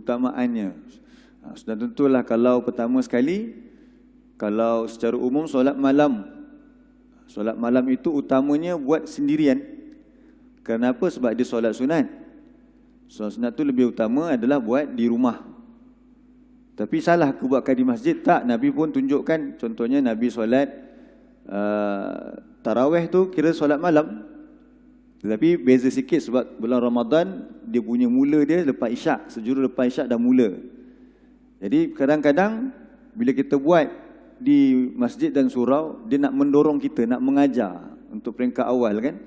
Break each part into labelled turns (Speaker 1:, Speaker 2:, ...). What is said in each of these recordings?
Speaker 1: keutamaannya. Sudah tentulah kalau pertama sekali, kalau secara umum solat malam. Solat malam itu utamanya buat sendirian. Kenapa? Sebab dia solat sunat. Solat sunat tu lebih utama adalah buat di rumah. Tapi salah ke buatkan di masjid? Tak, Nabi pun tunjukkan. Contohnya Nabi solat tarawih tu kira solat malam. Tetapi beza sikit sebab bulan Ramadan dia punya mula dia lepas isyak, sejurus lepas isyak dah mula. Jadi kadang-kadang bila kita buat di masjid dan surau, dia nak mendorong kita, nak mengajar untuk peringkat awal kan.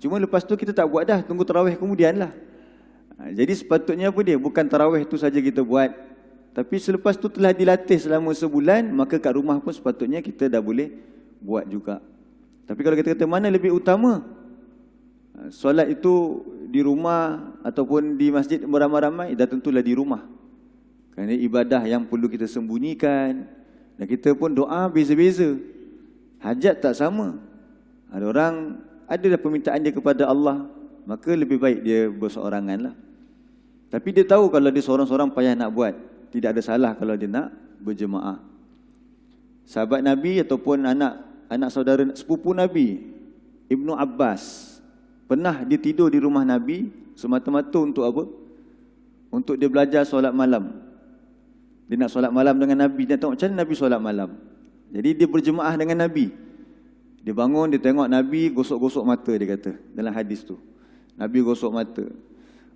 Speaker 1: Cuma lepas tu kita tak buat dah, tunggu tarawih kemudian lah. Jadi sepatutnya apa dia? Bukan tarawih tu saja kita buat, tapi selepas tu telah dilatih selama sebulan, maka kat rumah pun sepatutnya kita dah boleh buat juga. Tapi kalau kita kata mana lebih utama, solat itu di rumah ataupun di masjid beramai-ramai, dah tentulah di rumah. Kerana ibadah yang perlu kita sembunyikan, dan kita pun doa beza-beza, hajat tak sama. Ada orang adalah permintaan dia kepada Allah, maka lebih baik dia berseorangan lah. Tapi dia tahu kalau dia seorang-seorang payah nak buat, tidak ada salah kalau dia nak berjemaah. Sahabat Nabi ataupun anak saudara sepupu Nabi, Ibnu Abbas, pernah dia tidur di rumah Nabi semata-mata untuk apa? Untuk dia belajar solat malam. Dia nak solat malam dengan Nabi, dia tengok macam mana Nabi solat malam. Jadi dia berjemaah dengan Nabi. Dia bangun, dia tengok Nabi gosok-gosok mata, dia kata dalam hadis tu. Nabi gosok mata.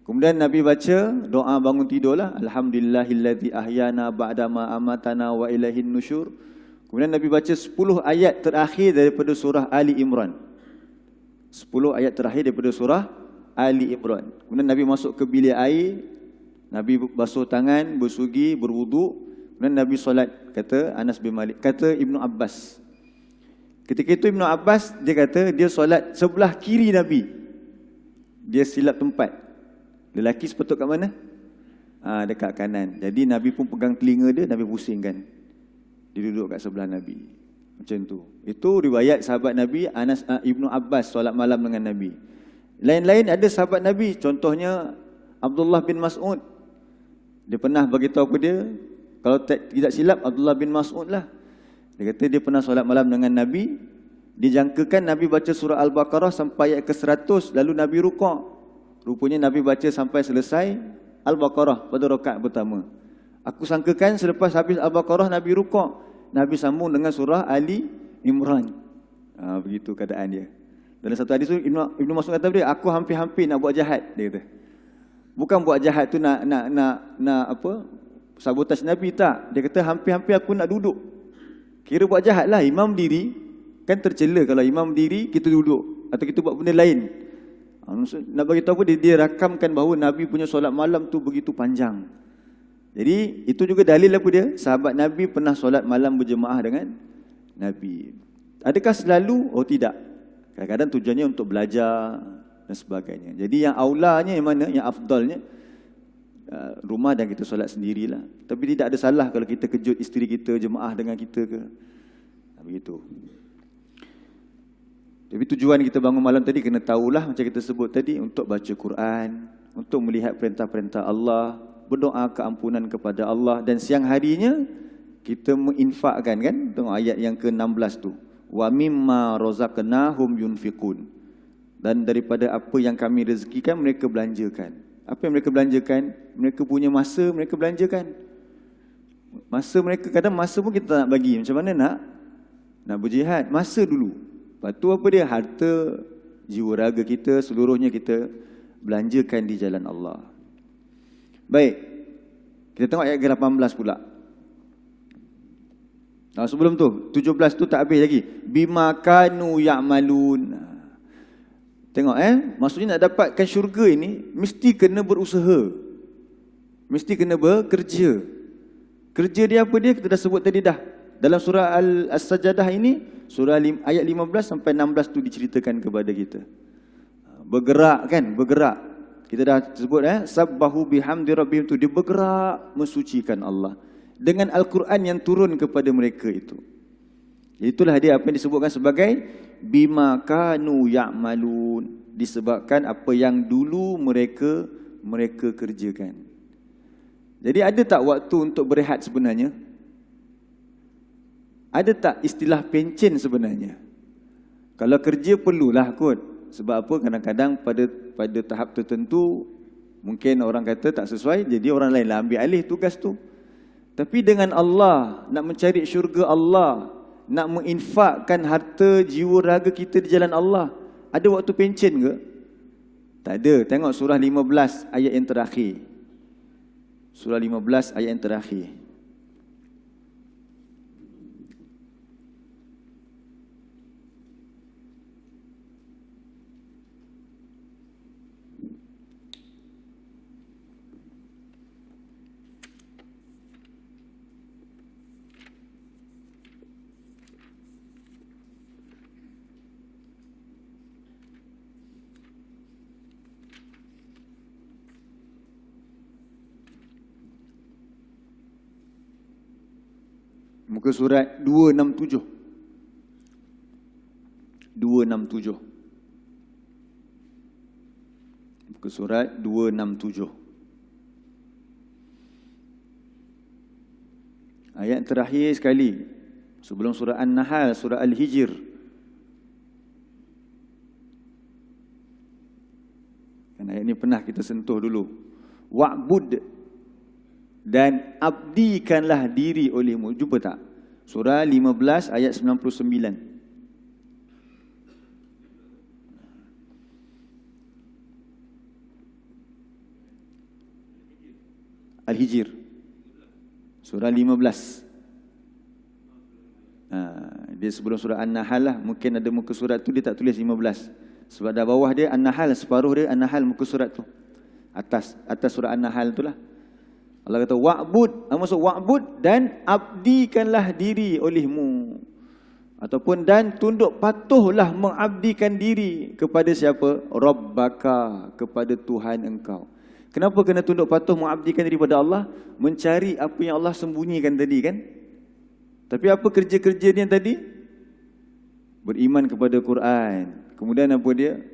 Speaker 1: Kemudian Nabi baca doa bangun tidurlah, alhamdulillahillazi ahyana ba'dama amatana wa ilaihin nusyur. Kemudian Nabi baca 10 ayat terakhir daripada surah Ali Imran. 10 ayat terakhir daripada surah Ali Imran. Kemudian Nabi masuk ke bilik air, Nabi basuh tangan, bersugi, berwuduk. Kemudian Nabi solat, kata Anas bin Malik, kata Ibnu Abbas. Ketika itu Ibnu Abbas, dia kata dia solat sebelah kiri Nabi. Dia silap tempat. Lelaki sepatut kat mana? Dekat kanan. Jadi Nabi pun pegang telinga dia, Nabi pusingkan. Dia duduk kat sebelah Nabi. Macam tu. Itu riwayat sahabat Nabi Anas Ibnu Abbas solat malam dengan Nabi. Lain-lain ada sahabat Nabi, contohnya Abdullah bin Mas'ud. Dia pernah bagi tahu apa dia? Kalau tidak silap Abdullah bin Mas'ud lah. Dia kata dia pernah solat malam dengan Nabi. Dijangkakan Nabi baca surah Al-Baqarah sampai ayat ke-100, lalu Nabi rukuk. Rupanya Nabi baca sampai selesai Al-Baqarah pada rakaat pertama. Aku sangkakan selepas habis Al-Baqarah Nabi rukuk, Nabi sambung dengan surah Ali Imran. Begitu keadaan dia. Dalam satu hadis tu Ibnu Mas'ud kata dia, aku hampir-hampir nak buat jahat, dia kata. Bukan buat jahat tu nak apa? Sabotaj Nabi, tak. Dia kata hampir-hampir aku nak duduk. Kira buat jahat lah. Imam diri, kan tercela kalau imam diri kita duduk atau kita buat benda lain. Nak bagi tahu apa, dia rakamkan bahawa Nabi punya solat malam tu begitu panjang. Jadi itu juga dalil apa dia? Sahabat Nabi pernah solat malam berjemaah dengan Nabi. Adakah selalu? Oh tidak. Kadang-kadang tujuannya untuk belajar dan sebagainya. Jadi yang aulanya yang mana? Yang afdalnya rumah dan kita solat sendirilah. Tapi tidak ada salah kalau kita kejut isteri kita jemaah dengan kita ke. Begitu. Tapi tujuan kita bangun malam tadi kena tahulah macam kita sebut tadi, untuk baca Quran, untuk melihat perintah-perintah Allah, berdoa keampunan kepada Allah, dan siang harinya kita menginfakkan kan. Tengok ayat yang ke-16 tu. Wa mimma razaqnahum yunfiqun. Dan daripada apa yang kami rezekikan mereka belanjakan. Apa yang mereka belanjakan? Mereka punya masa mereka belanjakan. Masa mereka, kadang masa pun kita tak nak bagi. Macam mana nak berjihad? Masa dulu. Lepas tu apa dia? Harta, jiwa raga kita, seluruhnya kita belanjakan di jalan Allah. Baik. Kita tengok ayat ke-18 pula. Sebelum tu, 17 tu tak habis lagi. Bima kanu ya'malun. Tengok maksudnya nak dapatkan syurga ini mesti kena berusaha. Mesti kena bekerja. Kerja dia apa dia? Kita dah sebut tadi dah. Dalam surah As-Sajdah ini, surah ayat 15 sampai 16 tu diceritakan kepada kita. Bergerak kan, bergerak. Kita dah sebut sabbahu bihamdi rabbihim tu, dia bergerak mensucikan Allah dengan Al-Quran yang turun kepada mereka itu. Itulah dia apa yang disebutkan sebagai bima kanu ya'malun, disebabkan apa yang dulu mereka kerjakan. Jadi ada tak waktu untuk berehat sebenarnya? Ada tak istilah pencen sebenarnya? Kalau kerja perlulah kot. Sebab apa? Kadang-kadang pada tahap tertentu mungkin orang kata tak sesuai, jadi orang lain lah ambil alih tugas tu. Tapi dengan Allah, nak mencari syurga Allah, nak menginfakkan harta jiwa raga kita di jalan Allah, ada waktu pencen ke? Tak ada. Tengok surah 15 ayat yang terakhir. Surah 15 ayat yang terakhir. Muka surat 267. 267. Muka surat 267. Ayat terakhir sekali sebelum surah An-Nahl, surah Al-Hijr. Dan ayat ini pernah kita sentuh dulu. Wa'bud, dan abdikanlah diri olehmu. Jumpa tak? Surah 15 ayat 99. Al-Hijr. Surah 15. Dia sebelum surah An-Nahl lah. Mungkin ada muka surat tu dia tak tulis 15. Sebab dah bawah dia An-Nahl, separuh dia An-Nahl muka surat tu. Atas surah An-Nahl tu lah. Allah kata wa'bud, maksud wa'bud dan abdikanlah diri olehmu. Ataupun dan tunduk patuhlah mengabdikan diri kepada siapa? Rabbaka, kepada Tuhan engkau. Kenapa kena tunduk patuh mengabdikan diri kepada Allah? Mencari apa yang Allah sembunyikan tadi kan? Tapi apa kerja-kerja dia tadi? Beriman kepada Quran. Kemudian apa dia?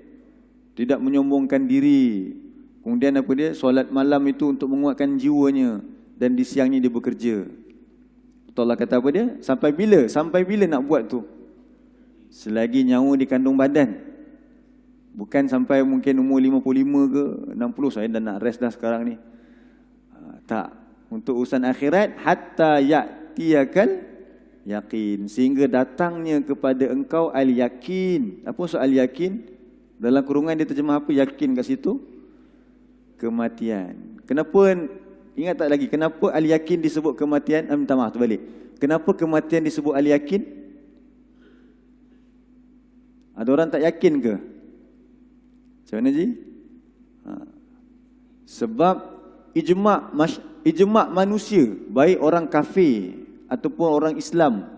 Speaker 1: Tidak menyombongkan diri. Kemudian apa dia? Solat malam itu untuk menguatkan jiwanya. Dan di siangnya dia bekerja. Allah kata apa dia? Sampai bila? Sampai bila nak buat tu? Selagi nyawa di kandung badan. Bukan sampai mungkin umur 55 ke 60. Saya dah nak rest dah sekarang ni. Tak. Untuk urusan akhirat, hatta ya'tiyakal yakin. Sehingga datangnya kepada engkau al-yakin. Apa maksud al-yakin? Dalam kurungan dia terjemah apa? Yakin kat situ? Kematian. Kenapa, ingat tak lagi, kenapa al-yakin disebut kematian? Minta maaf, terbalik. Kenapa kematian disebut al-yakin? Ada orang tak yakin ke? Macam mana Ji? Sebab ijma' manusia, baik orang kafir ataupun orang Islam,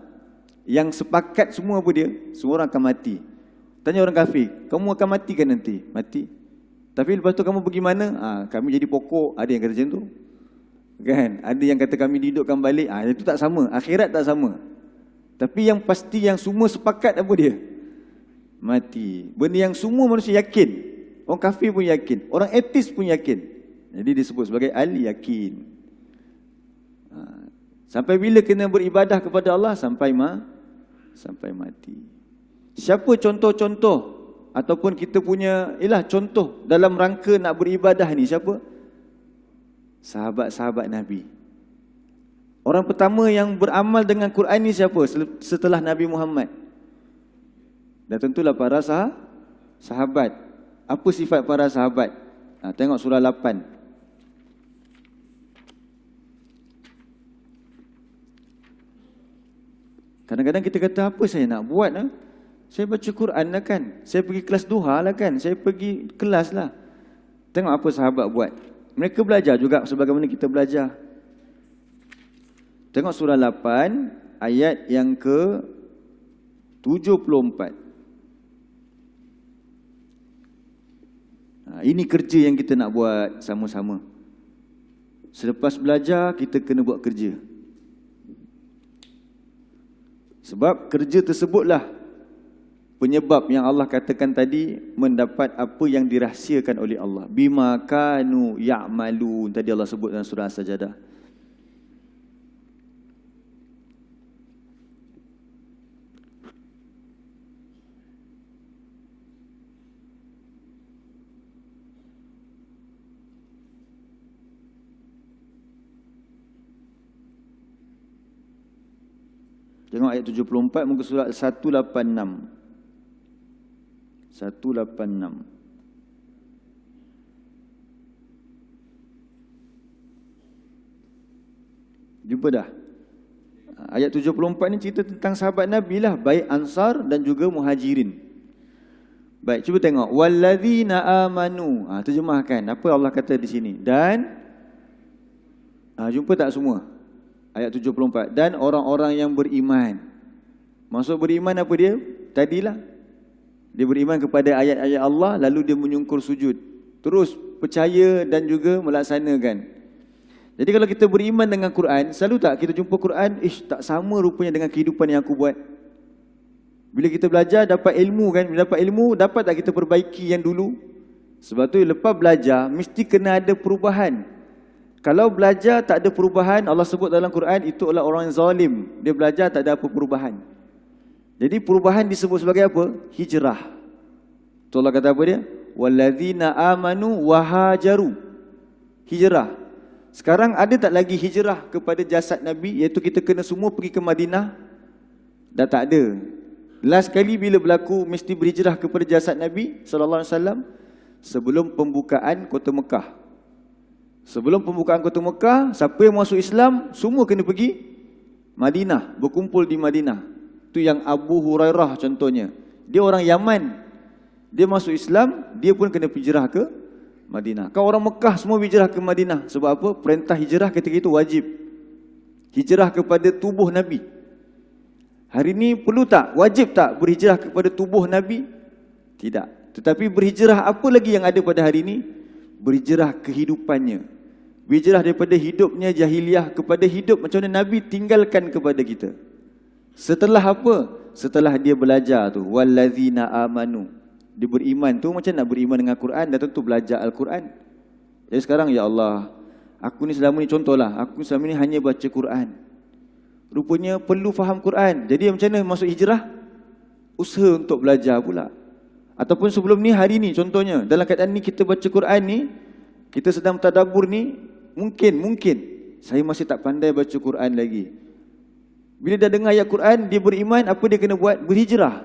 Speaker 1: yang sepakat semua apa dia? Semua orang akan mati. Tanya orang kafir, kamu akan mati kan nanti? Mati. Tapi lepas tu kamu pergi mana? Kami jadi pokok. Ada yang kata macam tu kan? Ada yang kata kami dihidupkan balik. Itu tak sama. Akhirat tak sama. Tapi yang pasti yang semua sepakat apa dia? Mati. Benda yang semua manusia yakin. Orang kafir pun yakin. Orang etis pun yakin. Jadi disebut sebagai al-yakin. Sampai bila kena beribadah kepada Allah? Sampai mati. Siapa contoh-contoh ataupun kita punya contoh dalam rangka nak beribadah ni? Siapa? Sahabat-sahabat Nabi. Orang pertama yang beramal dengan Quran ni siapa setelah Nabi Muhammad? Dan tentulah para sahabat. Apa sifat para sahabat? Tengok surah 8. Kadang-kadang kita kata, apa saya nak buat? Saya baca Quran lah kan. Saya pergi kelas duha lah kan. Saya pergi kelas lah. Tengok apa sahabat buat. Mereka belajar juga sebagaimana kita belajar. Tengok surah 8 ayat yang ke 74. Ini kerja yang kita nak buat sama-sama. Selepas belajar, kita kena buat kerja. Sebab kerja tersebutlah penyebab yang Allah katakan tadi mendapat apa yang dirahsiakan oleh Allah. Bima kanu ya'malun. Tadi Allah sebut dalam surah As-Sajdah. Tengok ayat 74 muka surat 186. 186. Jumpa dah? Ayat 74 ni cerita tentang sahabat Nabi lah, baik Ansar dan juga Muhajirin. Baik, cuba tengok. Walladzina amanu. Terjemahkan. Apa Allah kata di sini? Dan jumpa tak semua? Ayat 74. Dan orang-orang yang beriman. Maksud beriman apa dia? Tadilah. Dia beriman kepada ayat-ayat Allah, lalu dia menyungkur sujud. Terus percaya dan juga melaksanakan. Jadi kalau kita beriman dengan Quran, selalu tak kita jumpa Quran, tak sama rupanya dengan kehidupan yang aku buat. Bila kita belajar, dapat ilmu kan. Bila dapat ilmu, dapat tak kita perbaiki yang dulu? Sebab tu lepas belajar, mesti kena ada perubahan. Kalau belajar tak ada perubahan, Allah sebut dalam Quran, itu adalah orang yang zalim. Dia belajar tak ada apa perubahan. Jadi perubahan disebut sebagai apa? Hijrah. Tu Allah kata apa dia? Walladzina amanu wahajaru. Hijrah. Sekarang ada tak lagi hijrah kepada jasad Nabi, iaitu kita kena semua pergi ke Madinah? Dah tak ada. Last kali bila berlaku mesti berhijrah kepada jasad Nabi sallallahu alaihi wasallam sebelum pembukaan kota Mekah. Sebelum pembukaan kota Mekah, siapa yang masuk Islam semua kena pergi Madinah, berkumpul di Madinah. Itu yang Abu Hurairah contohnya. Dia orang Yaman. Dia masuk Islam, dia pun kena hijrah ke Madinah. Kau orang Mekah semua hijrah ke Madinah. Sebab apa? Perintah hijrah ketika itu wajib. Hijrah kepada tubuh Nabi. Hari ini perlu tak? Wajib tak berhijrah kepada tubuh Nabi? Tidak. Tetapi berhijrah apa lagi yang ada pada hari ini? Berhijrah kehidupannya. Berhijrah daripada hidupnya jahiliah kepada hidup macam mana Nabi tinggalkan kepada kita. Setelah apa? Setelah dia belajar tu, walladzina amanu. Dia beriman tu macam nak beriman dengan Quran, dan tentu belajar Al-Quran. Jadi sekarang, ya Allah, aku ni selama ni, contohlah, aku selama ni hanya baca Quran. Rupanya perlu faham Quran. Jadi macam mana masuk hijrah? Usaha untuk belajar pula. Ataupun sebelum ni, hari ni contohnya, dalam keadaan ni kita baca Quran ni, kita sedang tadabbur ni, mungkin saya masih tak pandai baca Quran lagi. Bila dah dengar ayat Quran, dia beriman, apa dia kena buat? Berhijrah.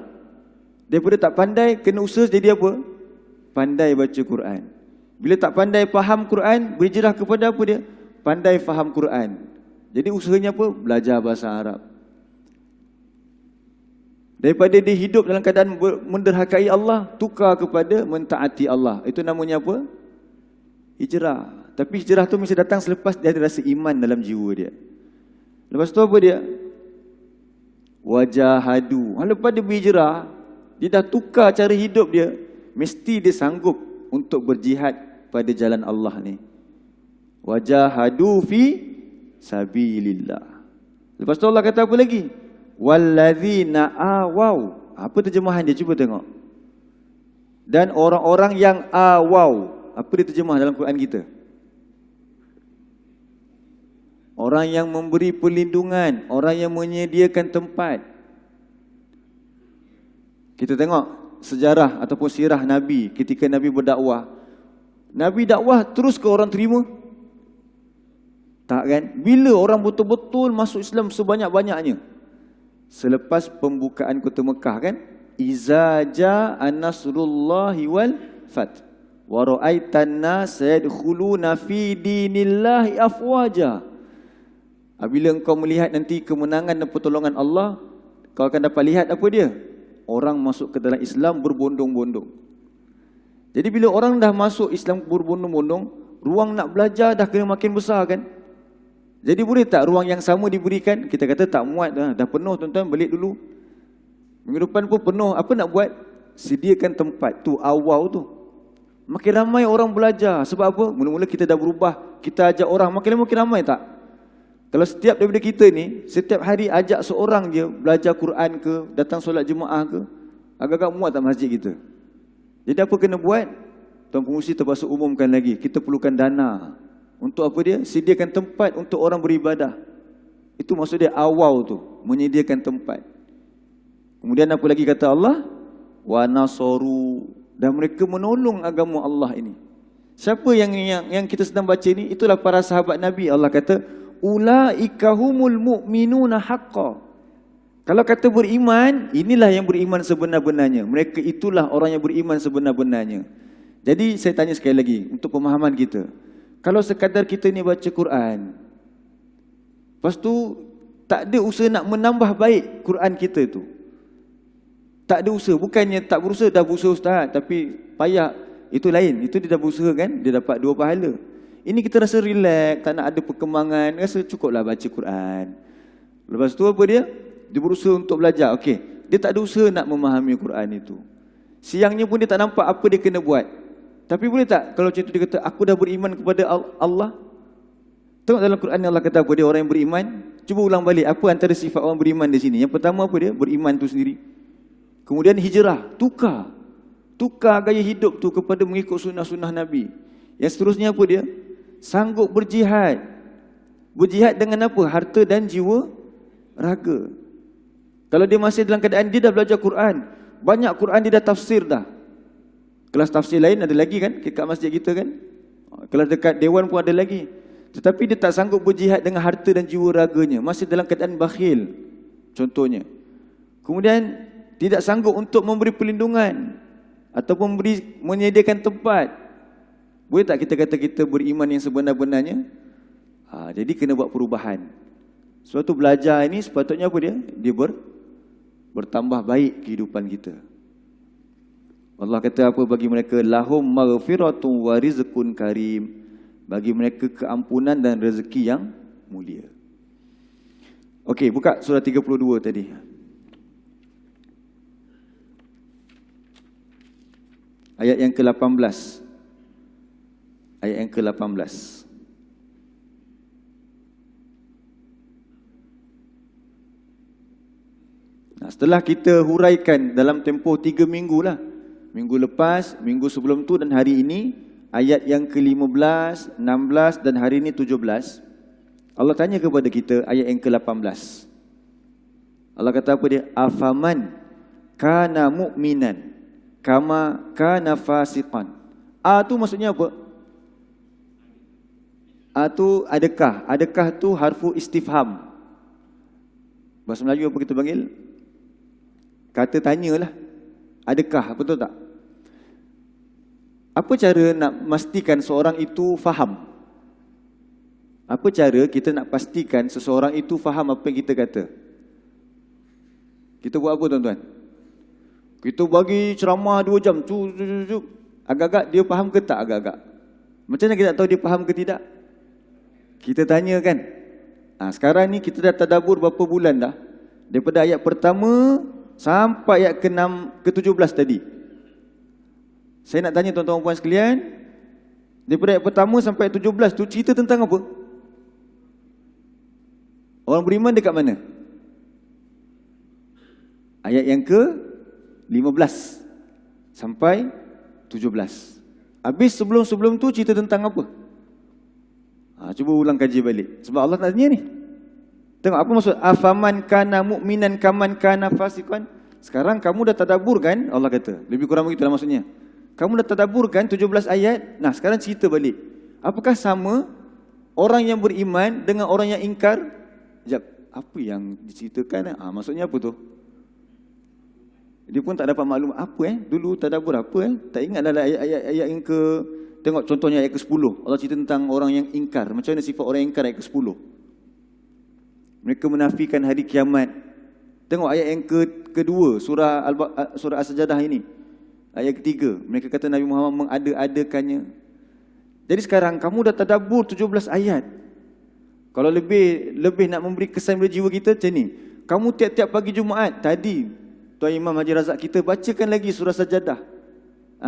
Speaker 1: Daripada tak pandai, kena usaha jadi apa? Pandai baca Quran. Bila tak pandai faham Quran, berhijrah kepada apa dia? Pandai faham Quran. Jadi usahanya apa? Belajar bahasa Arab. Daripada dia hidup dalam keadaan menderhakai Allah, tukar kepada mentaati Allah. Itu namanya apa? Hijrah. Tapi hijrah tu mesti datang selepas dia ada rasa iman dalam jiwa dia. Lepas tu apa dia? Wajahadu. Lepas dia berhijrah, dia dah tukar cara hidup dia. Mesti dia sanggup untuk berjihad pada jalan Allah ni. Wajahadu fi sabilillah. Lepas tu Allah kata apa lagi? Walladzina awaw. Apa terjemahan dia? Cuba tengok. Dan orang-orang yang awaw. Apa dia terjemah dalam Quran kita? Orang yang memberi perlindungan, orang yang menyediakan tempat. Kita tengok sejarah ataupun sirah Nabi ketika Nabi berdakwah. Nabi dakwah terus ke orang terima? Tak kan? Bila orang betul-betul masuk Islam sebanyak-banyaknya? Selepas pembukaan kota Mekah kan? Iza ja'a nasrullahi wal fath wa ra'aitan nas yadkhuluna fi dinillahi afwaja. Bila engkau melihat nanti kemenangan dan pertolongan Allah, kau akan dapat lihat apa dia? Orang masuk ke dalam Islam berbondong-bondong. Jadi bila orang dah masuk Islam berbondong-bondong, ruang nak belajar dah kena makin besar kan? Jadi boleh tak ruang yang sama diberikan? Kita kata tak muat dah penuh, tuan-tuan, balik dulu. Minggu depan pun penuh. Apa nak buat? Sediakan tempat tu, awal tu. Makin ramai orang belajar. Sebab apa? Mula-mula kita dah berubah. Kita ajak orang, makin ramai tak? Kalau setiap daripada kita ni, setiap hari ajak seorang je belajar Quran ke, datang solat jemaah ke, Agak-agak muat tak masjid kita. Jadi apa kena buat? Tuan Pengurusi terpaksa umumkan lagi, kita perlukan dana. Untuk apa dia? Sediakan tempat untuk orang beribadah. Itu maksud dia awal tu, menyediakan tempat. Kemudian apa lagi kata Allah? Wa nasaru, dan mereka menolong agama Allah ini. Siapa yang kita sedang baca ni? Itulah para sahabat Nabi. Allah kata, ulaika humul mu'minuna haqqan. Kalau kata beriman, inilah yang beriman sebenar-benarnya. Mereka itulah orang yang beriman sebenar-benarnya. Jadi saya tanya sekali lagi untuk pemahaman kita. Kalau sekadar kita ni baca Quran, lepas tu tak ada usaha nak menambah baik Quran kita tu. Tak ada usaha, bukannya tak berusaha, dah berusaha Ustaz, tapi payah, itu lain. Itu dia dah berusaha kan, dia dapat 2 pahala. Ini kita rasa relax, tak nak ada perkembangan, rasa cukuplah baca Quran. Lepas tu apa dia? Dia berusaha untuk belajar. Okey, dia tak ada usaha nak memahami Quran itu. Siangnya pun dia tak nampak apa dia kena buat. Tapi boleh tak kalau contoh dia kata, aku dah beriman kepada Allah? Tengok dalam Quran Allah kata apa dia orang yang beriman. Cuba ulang balik, apa antara sifat orang beriman di sini? Yang pertama apa dia? Beriman tu sendiri. Kemudian hijrah, tukar gaya hidup tu kepada mengikut sunnah-sunnah Nabi. Yang seterusnya apa dia? Sanggup berjihad. Berjihad dengan apa? Harta dan jiwa raga. Kalau dia masih dalam keadaan dia dah belajar Quran, banyak Quran dia dah tafsir dah. Kelas tafsir lain ada lagi kan kat masjid kita kan. Kelas dekat dewan pun ada lagi. Tetapi dia tak sanggup berjihad dengan harta dan jiwa raganya, masih dalam keadaan bakhil contohnya. Kemudian tidak sanggup untuk memberi perlindungan ataupun menyediakan tempat. Boleh tak kita kata kita beriman yang sebenar-benarnya? Jadi kena buat perubahan. Sebab tu belajar ini sepatutnya apa dia? Dia bertambah baik kehidupan kita. Allah kata apa bagi mereka? Lahum maghfiratun wa rizqun karim. Bagi mereka keampunan dan rezeki yang mulia. Okey, buka surah 32 tadi. Ayat yang ke-18. Ayat yang ke-18. Nah, setelah kita huraikan dalam tempoh 3 minggu lah. Minggu lepas, minggu sebelum tu dan hari ini, ayat yang ke-15, 16 dan hari ini 17. Allah tanya kepada kita ayat yang ke-18. Allah kata apa dia? Afaman kana mu'minan kama kana fasiqan. Tu maksudnya apa? Tu adakah? Adakah tu harfu istifham. Bahasa Melayu apa kita panggil? Kata tanyalah. Adakah? Betul tak? Apa cara nak memastikan seorang itu faham? Apa cara kita nak pastikan seseorang itu faham apa yang kita kata? Kita buat apa tuan-tuan? Kita bagi ceramah 2 jam, agak-agak dia faham ke tak agak-agak? Macam mana kita nak tahu dia faham ke tidak? Kita tanya kan? Sekarang ni kita dah tadabbur berapa bulan dah? Daripada ayat pertama sampai ayat ke-6, ke-17 tadi. Saya nak tanya tuan-tuan puan sekalian, daripada ayat pertama sampai ayat 17 tu cerita tentang apa? Orang beriman dekat mana? Ayat yang ke-15 sampai 17. Habis sebelum tu cerita tentang apa? Cuba ulang kaji balik. Sebab Allah nak tanya ni. Tengok apa maksud afaman kana mu'minan kaman kana fasiqan. Sekarang kamu dah tadabbur kan? Allah kata. Lebih kurang begitulah maksudnya. Kamu dah tadabbur kan 17 ayat? Nah, sekarang cerita balik. Apakah sama orang yang beriman dengan orang yang ingkar? Sekejap, apa yang diceritakan? Maksudnya apa tu? Dia pun tak dapat maklum apa dulu tadabbur apa tak ingat dalam ayat-ayat yang ke, tengok contohnya ayat ke-10. Allah cerita tentang orang yang ingkar. Macam mana sifat orang yang ingkar ayat ke-10? Mereka menafikan hari kiamat. Tengok ayat yang kedua surah As-Sajdah ini. Ayat ketiga, mereka kata Nabi Muhammad mengada-adakannya. Jadi sekarang kamu dah tadabbur 17 ayat. Kalau lebih nak memberi kesan pada jiwa kita macam ni. Kamu tiap-tiap pagi Jumaat tadi Tuan Imam Haji Razak kita bacakan lagi surah Sajdah.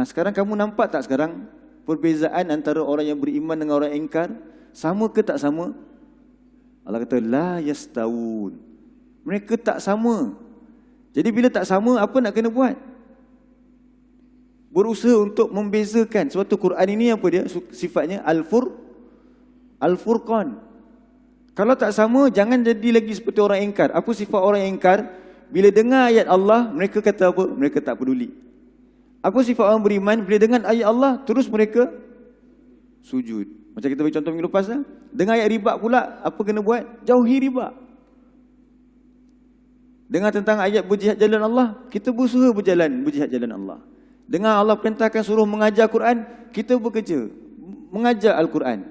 Speaker 1: Sekarang kamu nampak tak sekarang perbezaan antara orang yang beriman dengan orang yang ingkar? Sama ke tak sama? Allah kata la yastawun. Mereka tak sama. Jadi bila tak sama, apa nak kena buat? berusaha untuk membezakan. Sebab tu Quran ini apa dia? Sifatnya Al-Furqan. Kalau tak sama, jangan jadi lagi seperti orang ingkar. Apa sifat orang yang ingkar? Bila dengar ayat Allah, mereka kata apa? Mereka tak peduli. Apa sifat orang beriman? Bila dengar ayat Allah, terus mereka sujud. Macam kita bagi contoh minggu lepas lah. Dengar ayat riba pula, apa kena buat? Jauhi riba. Dengar tentang ayat berjihad jalan Allah, kita berusaha berjihad jalan Allah. Dengar Allah perintahkan suruh mengajar Quran, kita bekerja mengajar Al-Quran.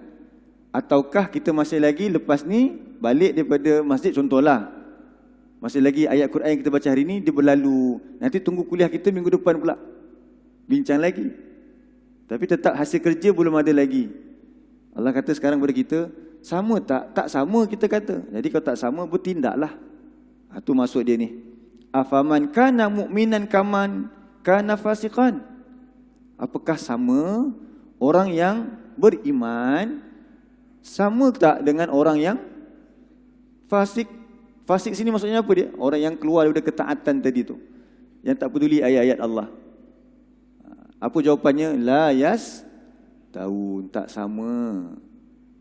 Speaker 1: Ataukah kita masih lagi lepas ni balik daripada masjid, contohlah, masih lagi ayat Quran yang kita baca hari ni dia berlalu, nanti tunggu kuliah kita minggu depan pula bincang lagi, tapi tetap hasil kerja belum ada lagi. Allah kata sekarang kepada kita, sama tak? Tak sama kita kata. Jadi kalau tak sama, bertindaklah. Itu maksud dia ni. Afaman kana mu'minan kaman kana fasiqan. Apakah sama orang yang beriman sama tak dengan orang yang fasik? Fasik sini maksudnya apa dia? Orang yang keluar daripada ketaatan tadi tu, yang tak peduli ayat-ayat Allah. Apa jawapannya? La yas tahu, tak sama.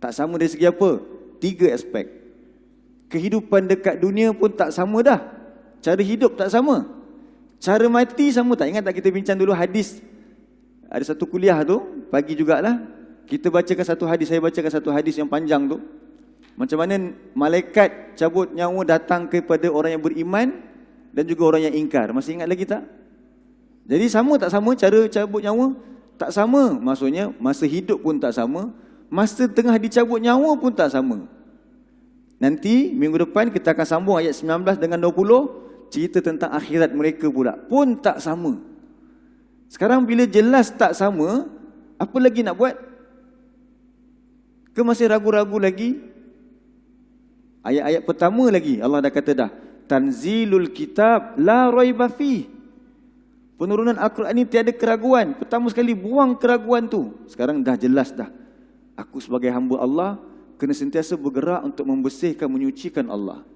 Speaker 1: Tak sama dari segi apa? 3 aspek. Kehidupan dekat dunia pun tak sama dah. Cara hidup tak sama. Cara mati sama tak? Ingat tak kita bincang dulu hadis? Ada satu kuliah tu, pagi jugalah, kita bacakan satu hadis, saya bacakan satu hadis yang panjang tu. Macam mana malaikat cabut nyawa datang kepada orang yang beriman dan juga orang yang ingkar. Masih ingat lagi tak? Jadi sama tak sama cara cabut nyawa? Tak sama. Maksudnya masa hidup pun tak sama, masa tengah dicabut nyawa pun tak sama. Nanti minggu depan kita akan sambung ayat 19 dengan 20, cerita tentang akhirat mereka pula, pun tak sama. Sekarang bila jelas tak sama, apa lagi nak buat? Ke masih ragu-ragu lagi? Ayat-ayat pertama lagi Allah dah kata dah, tanzilul kitab la raiba fi. Penurunan Al-Quran ini tiada keraguan. Pertama sekali buang keraguan tu. Sekarang dah jelas dah. Aku sebagai hamba Allah kena sentiasa bergerak untuk membersihkan, menyucikan Allah.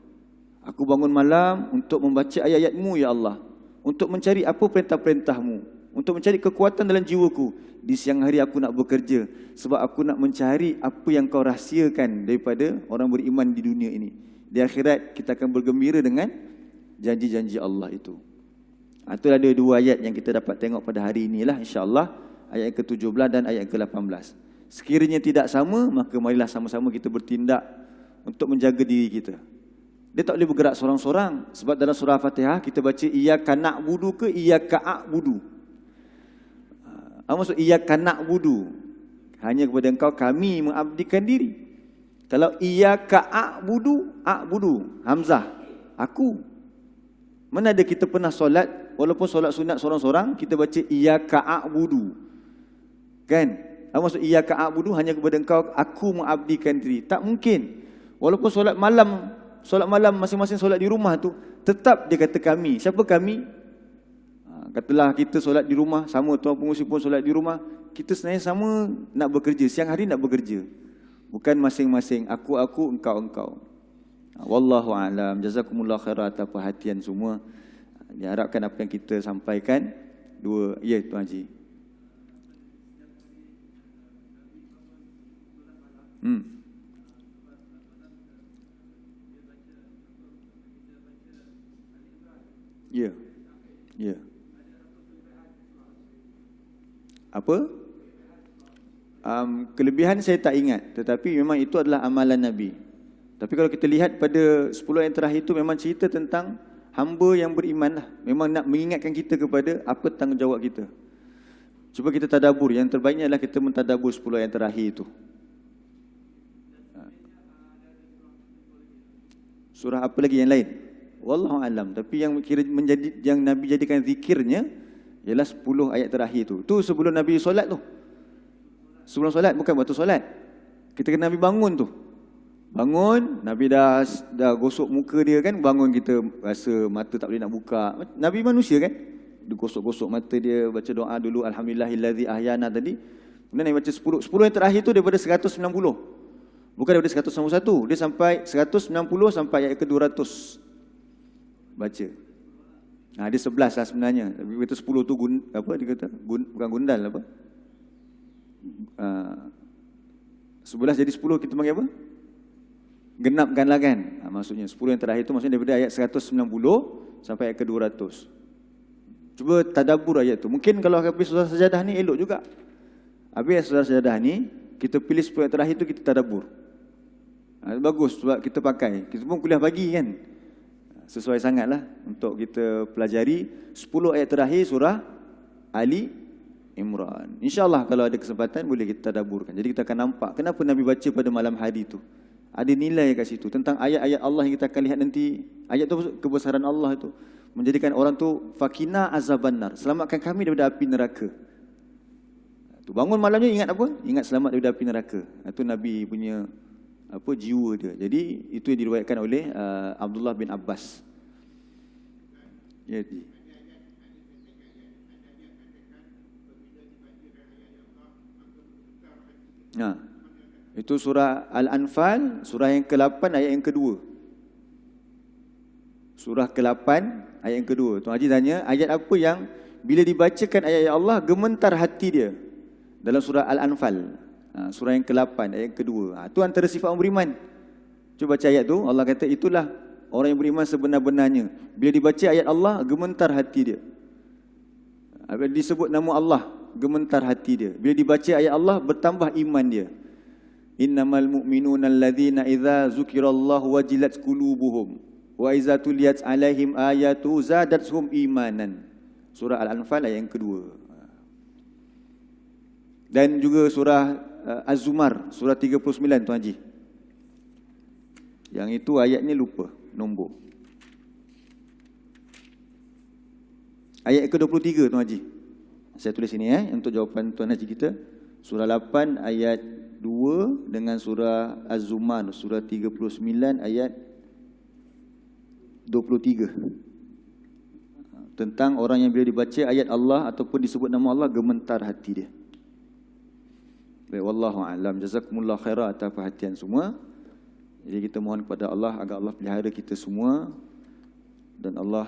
Speaker 1: Aku bangun malam untuk membaca ayat-ayat-Mu ya Allah, untuk mencari apa perintah-perintah-Mu, untuk mencari kekuatan dalam jiwaku. Di siang hari aku nak bekerja sebab aku nak mencari apa yang Kau rahsiakan daripada orang beriman di dunia ini. Di akhirat kita akan bergembira dengan janji-janji Allah itu. Itu ada 2 ayat yang kita dapat tengok pada hari inilah, insya-Allah, ayat ke-17 dan ayat ke-18. Sekiranya tidak sama, maka marilah sama-sama kita bertindak untuk menjaga diri kita. Dia tak boleh bergerak seorang-seorang. Sebab dalam surah Fatihah kita baca iyyaka na'budu ke iyyaka a'budu. Apa maksud iyyaka na'budu? Hanya kepada Engkau kami mengabdikan diri. Kalau iyyaka a'budu, hamzah, aku. Mana ada kita pernah solat, walaupun solat sunat seorang-seorang, kita baca iyyaka a'budu. Kan? Apa maksud iyyaka a'budu? Hanya kepada Engkau aku mengabdikan diri. Tak mungkin. Walaupun solat malam masing-masing solat di rumah tu, tetap dia kata kami. Siapa kami? Katalah kita solat di rumah, sama tuan pengurusi pun solat di rumah. Kita sebenarnya sama nak bekerja, siang hari nak bekerja. Bukan masing-masing aku, engkau. Wallahu a'lam. Jazakumullah khairan atas perhatian semua. Diharapkan apa yang kita sampaikan ya Tuan Haji. Ya. Apa? Kelebihan saya tak ingat, tetapi memang itu adalah amalan Nabi. Tapi kalau kita lihat pada 10 yang terakhir itu memang cerita tentang hamba yang beriman lah. Memang nak mengingatkan kita kepada apa tanggungjawab kita. Cuba kita tadabbur. Yang terbaiknya adalah kita mentadabbur 10 yang terakhir itu. Surah apa lagi yang lain? Wallahu alam. Tapi yang yang Nabi jadikan zikirnya ialah 10 ayat terakhir tu. Tu sebelum Nabi solat tu. Sebelum solat, bukan waktu solat. Ketika Nabi bangun tu. Bangun, Nabi dah gosok muka dia kan, bangun kita rasa mata tak boleh nak buka. Nabi manusia kan? Dia gosok-gosok mata dia, baca doa dulu, alhamdulillahillazi ahyana tadi. Kemudian Nabi baca 10 yang terakhir tu daripada 190. Bukan daripada 191, dia sampai 190 sampai ayat ke-200. Baca. Dia 11 lah sebenarnya. Tapi kata 10 tu apa dia kata? Bukan gundal apa? 11 jadi 10 kita panggil apa? Genapkan lah kan. Maksudnya 10 yang terakhir itu maksudnya daripada ayat 190 sampai ayat ke 200. Cuba tadabbur ayat tu. Mungkin kalau habis surah Sajadah ni elok juga. Habis surah Sajadah ni, kita pilih 10 ayat terakhir tu kita tadabbur. Bagus sebab kita pakai. Kita pun kuliah pagi kan. Sesuai sangatlah untuk kita pelajari 10 ayat terakhir surah Ali Imran. InsyaAllah kalau ada kesempatan boleh kita tadabburkan. Jadi kita akan nampak kenapa Nabi baca pada malam hari tu. Ada nilai kat situ tentang ayat-ayat Allah yang kita akan lihat nanti. Ayat tu kebesaran Allah itu menjadikan orang tu fakina azabannar, selamatkan kami daripada api neraka. Tu bangun malamnya ingat apa? Ingat selamat daripada api neraka. Itu Nabi punya apa jiwa dia. Jadi itu yang diriwayatkan oleh Abdullah bin Abbas. Jadi itu surah Al-Anfal, surah yang ke-8 ayat yang kedua. Surah ke-8 ayat yang kedua. Tuan Haji tanya, ayat apa yang bila dibacakan ayat-ayat Allah gementar hati dia? Dalam surah Al-Anfal, surah yang ke-8 ayat yang kedua. Itu antara sifat orang beriman. Cuba baca ayat tu, Allah kata itulah orang yang beriman sebenar-benarnya. Bila dibaca ayat Allah, gementar hati dia. Bila disebut nama Allah, gementar hati dia. Bila dibaca ayat Allah, bertambah iman dia. Innamal mu'minuna alladzina idza zukirallahu wajilat qulubuhum wa idza tuliyat alaihim ayatu zadatuhum imanan. Surah Al-Anfal ayat yang kedua. Dan juga surah Az-Zumar, surah 39 Tuan Haji. Yang itu ayatnya lupa nombor. Ayat ke-23 Tuan Haji. Saya tulis sini untuk jawapan Tuan Haji kita. Surah 8 ayat 2 dengan surah Az-Zumar, surah 39 ayat 23. Tentang orang yang bila dibaca ayat Allah ataupun disebut nama Allah gementar hati dia. Baik, wallahu a'lam. Jazakumullah khairan atas perhatian semua. Jadi kita mohon kepada Allah agar Allah pelihara kita semua dan Allah